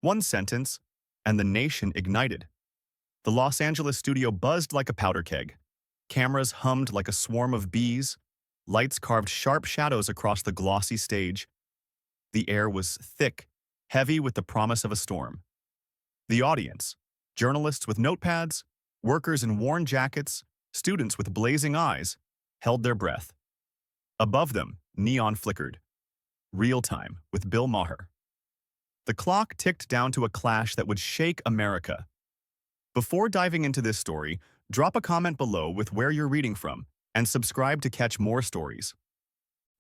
One sentence, and the nation ignited. The Los Angeles studio buzzed like a powder keg. Cameras hummed like a swarm of bees. Lights carved sharp shadows across the glossy stage. The air was thick, heavy with the promise of a storm. The audience, journalists with notepads, workers in worn jackets, students with blazing eyes, held their breath. Above them, neon flickered. Real time with Bill Maher. The clock ticked down to a clash that would shake America. Before diving into this story, drop a comment below with where you're reading from and subscribe to catch more stories.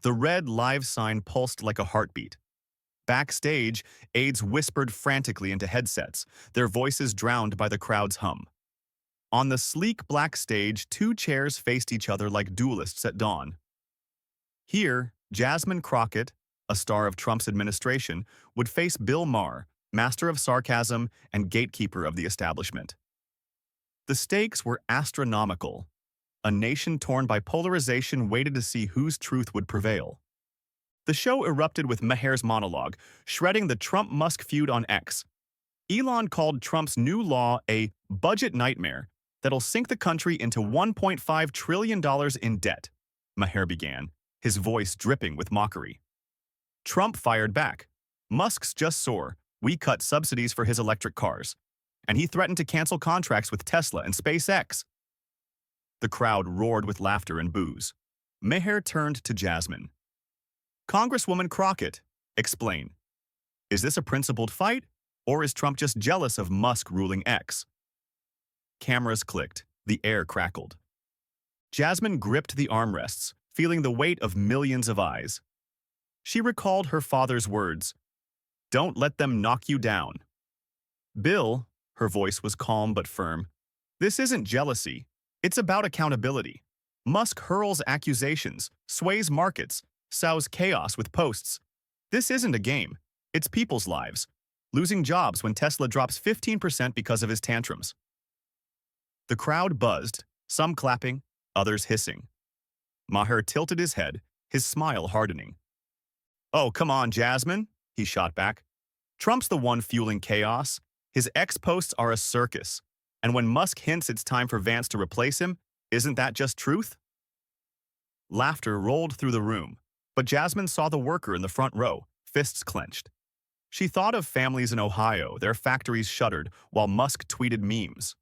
The red live sign pulsed like a heartbeat. Backstage, aides whispered frantically into headsets, their voices drowned by the crowd's hum. On the sleek black stage, two chairs faced each other like duelists at dawn. Here, Jasmine Crockett, a star of Trump's administration, would face Bill Maher, master of sarcasm and gatekeeper of the establishment. The stakes were astronomical. A nation torn by polarization waited to see whose truth would prevail. The show erupted with Maher's monologue, shredding the Trump-Musk feud on X. Elon called Trump's new law a budget nightmare that'll sink the country into $1.5 trillion in debt, Maher began, his voice dripping with mockery. Trump fired back. Musk's just soar. We cut subsidies for his electric cars. And he threatened to cancel contracts with Tesla and SpaceX. The crowd roared with laughter and boos. Maher turned to Jasmine. Congresswoman Crockett, explain. Is this a principled fight, or is Trump just jealous of Musk ruling X? Cameras clicked. The air crackled. Jasmine gripped the armrests, feeling the weight of millions of eyes. She recalled her father's words, "Don't let them knock you down." Bill, her voice was calm but firm, this isn't jealousy. It's about accountability. Musk hurls accusations, sways markets, sows chaos with posts. This isn't a game. It's people's lives. Losing jobs when Tesla drops 15% because of his tantrums. The crowd buzzed, some clapping, others hissing. Maher tilted his head, his smile hardening. "Oh, come on, Jasmine," he shot back. "Trump's the one fueling chaos. His X posts are a circus. And when Musk hints it's time for Vance to replace him, isn't that just truth?" Laughter rolled through the room, but Jasmine saw the worker in the front row, fists clenched. She thought of families in Ohio, their factories shuttered, while Musk tweeted memes.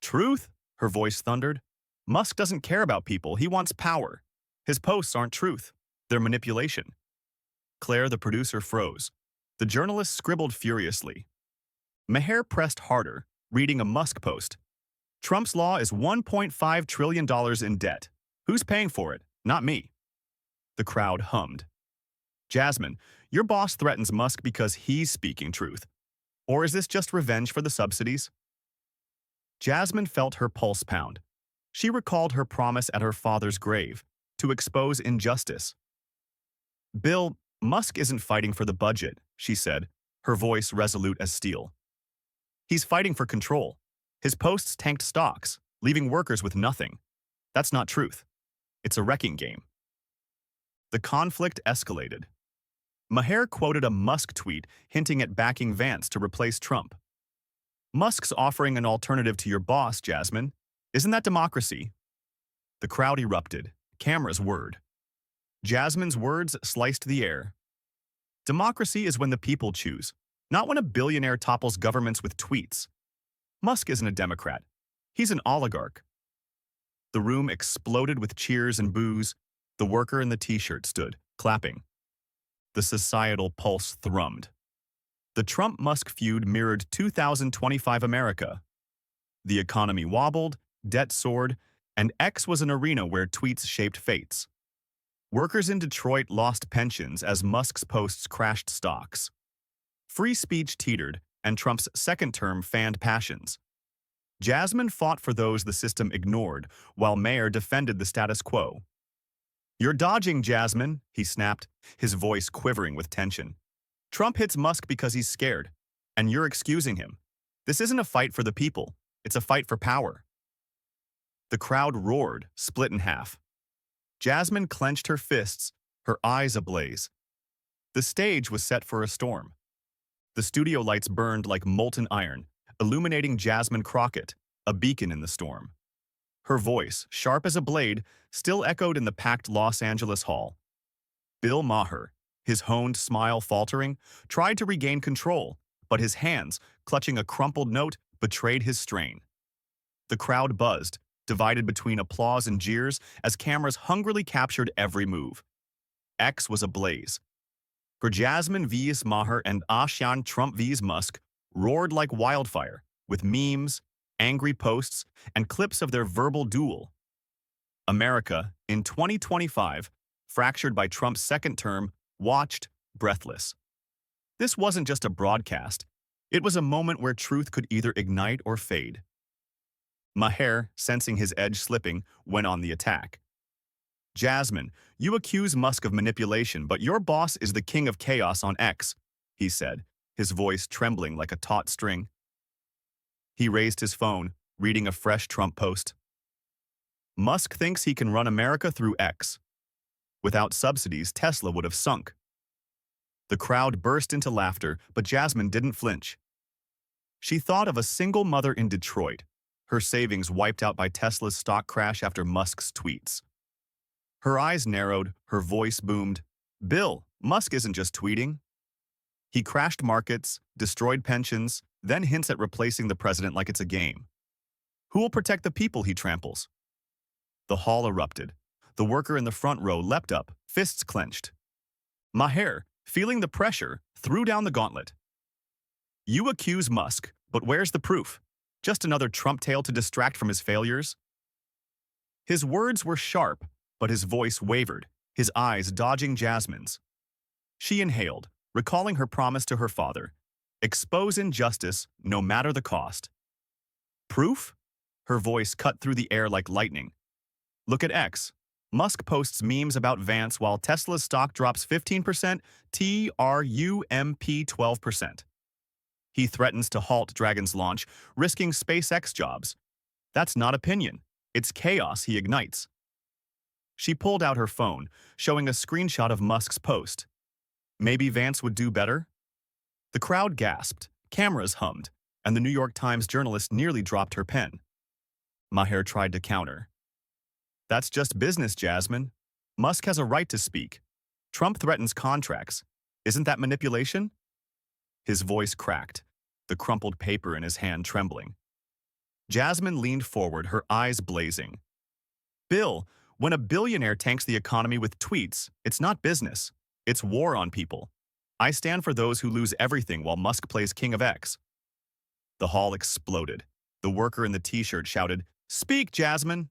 "Truth?" her voice thundered. "Musk doesn't care about people, he wants power. His posts aren't truth, they're manipulation." Claire, the producer, froze. The journalist scribbled furiously. Maher pressed harder, reading a Musk post. "Trump's law is $1.5 trillion in debt. Who's paying for it? Not me." The crowd hummed. "Jasmine, your boss threatens Musk because he's speaking truth. Or is this just revenge for the subsidies?" Jasmine felt her pulse pound. She recalled her promise at her father's grave, to expose injustice. "Bill, Musk isn't fighting for the budget," she said, her voice resolute as steel. "He's fighting for control. His posts tanked stocks, leaving workers with nothing. That's not truth. It's a wrecking game." The conflict escalated. Maher quoted a Musk tweet hinting at backing Vance to replace Trump. "Musk's offering an alternative to your boss, Jasmine. Isn't that democracy?" The crowd erupted. Cameras whirred. Jasmine's words sliced the air. "Democracy is when the people choose, not when a billionaire topples governments with tweets. Musk isn't a Democrat. He's an oligarch." The room exploded with cheers and boos. The worker in the t-shirt stood, clapping. The societal pulse thrummed. The Trump-Musk feud mirrored 2025 America. The economy wobbled, debt soared, and X was an arena where tweets shaped fates. Workers in Detroit lost pensions as Musk's posts crashed stocks. Free speech teetered, and Trump's second term fanned passions. Jasmine fought for those the system ignored, while Maher defended the status quo. "You're dodging, Jasmine," he snapped, his voice quivering with tension. "Trump hits Musk because he's scared, and you're excusing him. This isn't a fight for the people, it's a fight for power." The crowd roared, split in half. Jasmine clenched her fists, her eyes ablaze. The stage was set for a storm. The studio lights burned like molten iron, illuminating Jasmine Crockett, a beacon in the storm. Her voice, sharp as a blade, still echoed in the packed Los Angeles hall. Bill Maher, his honed smile faltering, tried to regain control, but his hands, clutching a crumpled note, betrayed his strain. The crowd buzzed, divided between applause and jeers as cameras hungrily captured every move. X was ablaze. For Jasmine vs. Maher and Ashan Trump vs. Musk roared like wildfire, with memes, angry posts, and clips of their verbal duel. America, in 2025, fractured by Trump's second term, watched, breathless. This wasn't just a broadcast. It was a moment where truth could either ignite or fade. Maher, sensing his edge slipping, went on the attack. Jasmine, you accuse Musk of manipulation, but your boss is the king of chaos on X, he said, his voice trembling like a taut string. He raised his phone, reading a fresh Trump post. Musk thinks he can run America through X. Without subsidies, Tesla would have sunk. The crowd burst into laughter, but Jasmine didn't flinch. She thought of a single mother in Detroit, her savings wiped out by Tesla's stock crash after Musk's tweets. Her eyes narrowed, her voice boomed. Bill, Musk isn't just tweeting. He crashed markets, destroyed pensions, then hints at replacing the president like it's a game. Who will protect the people he tramples? The hall erupted. The worker in the front row leapt up, fists clenched. Maher, feeling the pressure, threw down the gauntlet. You accuse Musk, but where's the proof? Just another Trump tale to distract from his failures? His words were sharp, but his voice wavered, his eyes dodging Jasmine's. She inhaled, recalling her promise to her father. Expose injustice, no matter the cost. Proof? Her voice cut through the air like lightning. Look at X. Musk posts memes about Vance while Tesla's stock drops 15%, TRUMP 12%. He threatens to halt Dragon's launch, risking SpaceX jobs. That's not opinion. It's chaos he ignites. She pulled out her phone, showing a screenshot of Musk's post. Maybe Vance would do better? The crowd gasped, cameras hummed, and the New York Times journalist nearly dropped her pen. Maher tried to counter. That's just business, Jasmine. Musk has a right to speak. Trump threatens contracts. Isn't that manipulation? His voice cracked, the crumpled paper in his hand trembling. Jasmine leaned forward, her eyes blazing. Bill, when a billionaire tanks the economy with tweets, it's not business. It's war on people. I stand for those who lose everything while Musk plays King of X. The hall exploded. The worker in the t-shirt shouted, Speak, Jasmine!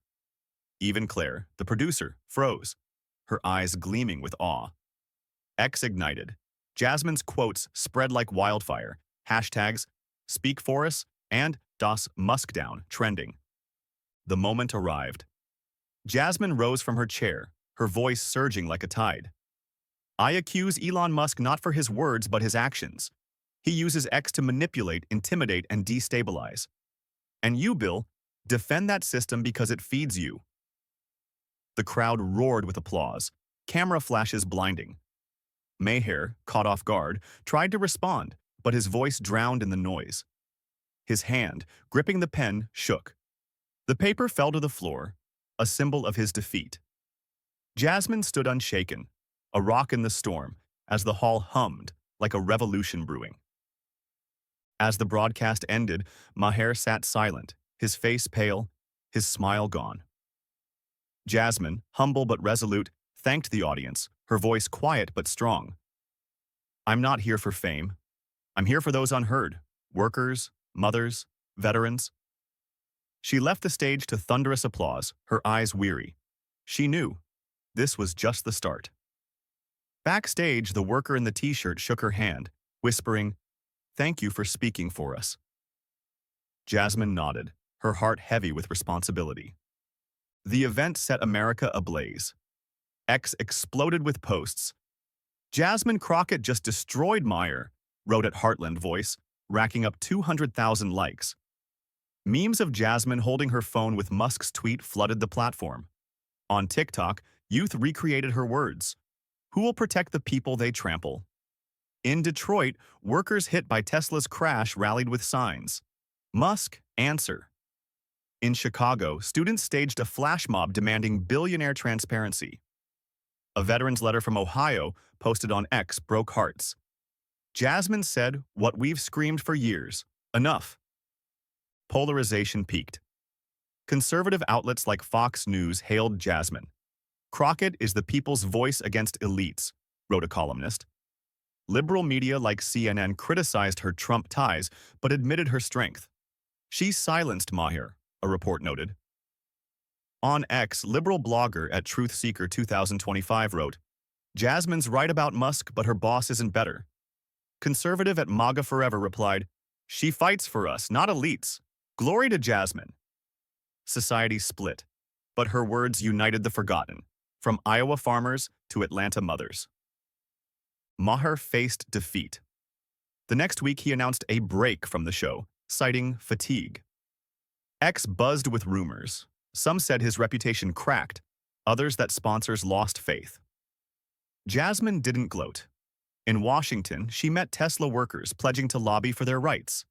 Even Claire, the producer, froze, her eyes gleaming with awe. X ignited. Jasmine's quotes spread like wildfire. Hashtags, Speak for us, and Das Musk down trending. The moment arrived. Jasmine rose from her chair, her voice surging like a tide. I accuse Elon Musk not for his words but his actions. He uses X to manipulate, intimidate, and destabilize. And you, Bill, defend that system because it feeds you. The crowd roared with applause, camera flashes blinding. Maher, caught off guard, tried to respond, but his voice drowned in the noise. His hand, gripping the pen, shook. The paper fell to the floor, a symbol of his defeat. Jasmine stood unshaken, a rock in the storm, as the hall hummed like a revolution brewing. As the broadcast ended, Maher sat silent, his face pale, his smile gone. Jasmine, humble but resolute, thanked the audience, her voice quiet but strong. I'm not here for fame. I'm here for those unheard, workers, mothers, veterans. She left the stage to thunderous applause, her eyes weary. She knew this was just the start. Backstage, the worker in the t-shirt shook her hand, whispering, Thank you for speaking for us. Jasmine nodded, her heart heavy with responsibility. The event set America ablaze. X exploded with posts. Jasmine Crockett just destroyed Maher, wrote at Heartland Voice, racking up 200,000 likes. Memes of Jasmine holding her phone with Musk's tweet flooded the platform. On TikTok, youth recreated her words. Who will protect the people they trample? In Detroit, workers hit by Tesla's crash rallied with signs. Musk, answer. In Chicago, students staged a flash mob demanding billionaire transparency. A veteran's letter from Ohio, posted on X, broke hearts. Jasmine said what we've screamed for years. Enough. Polarization peaked. Conservative outlets like Fox News hailed Jasmine. Crockett is the people's voice against elites, wrote a columnist. Liberal media like CNN criticized her Trump ties, but admitted her strength. She silenced Maher, a report noted. On X, liberal blogger at Truthseeker 2025 wrote, Jasmine's right about Musk, but her boss isn't better. Conservative at MAGA Forever replied, she fights for us, not elites. Glory to Jasmine. Society split, but her words united the forgotten, from Iowa farmers to Atlanta mothers. Maher faced defeat. The next week, he announced a break from the show, citing fatigue. X buzzed with rumors. Some said his reputation cracked, others that sponsors lost faith. Jasmine didn't gloat. In Washington, she met Tesla workers pledging to lobby for their rights.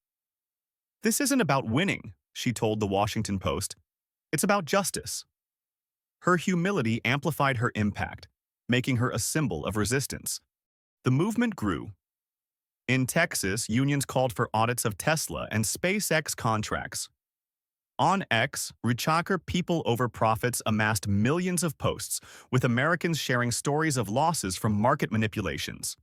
This isn't about winning, she told the Washington Post. It's about justice. Her humility amplified her impact, making her a symbol of resistance. The movement grew. In Texas, unions called for audits of Tesla and SpaceX contracts. On X, Ruchaker People Over Profits amassed millions of posts, with Americans sharing stories of losses from market manipulations.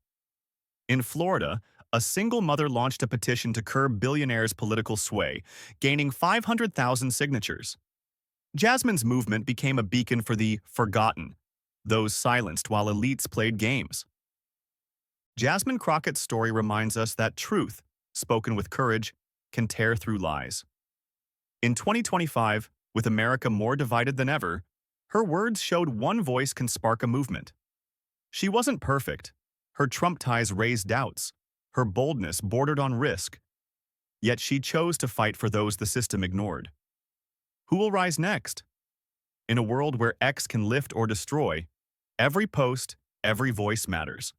In Florida, a single mother launched a petition to curb billionaires' political sway, gaining 500,000 signatures. Jasmine's movement became a beacon for the forgotten, those silenced while elites played games. Jasmine Crockett's story reminds us that truth, spoken with courage, can tear through lies. In 2025, with America more divided than ever, her words showed one voice can spark a movement. She wasn't perfect. Her Trump ties raised doubts. Her boldness bordered on risk. Yet she chose to fight for those the system ignored. Who will rise next? In a world where X can lift or destroy, every post, every voice matters.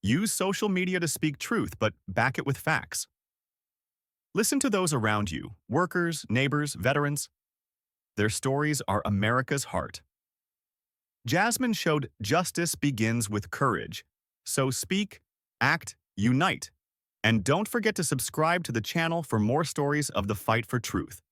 Use social media to speak truth, but back it with facts. Listen to those around you, workers, neighbors, veterans. Their stories are America's heart. Jasmine showed justice begins with courage. So speak, act, unite. And don't forget to subscribe to the channel for more stories of the fight for truth.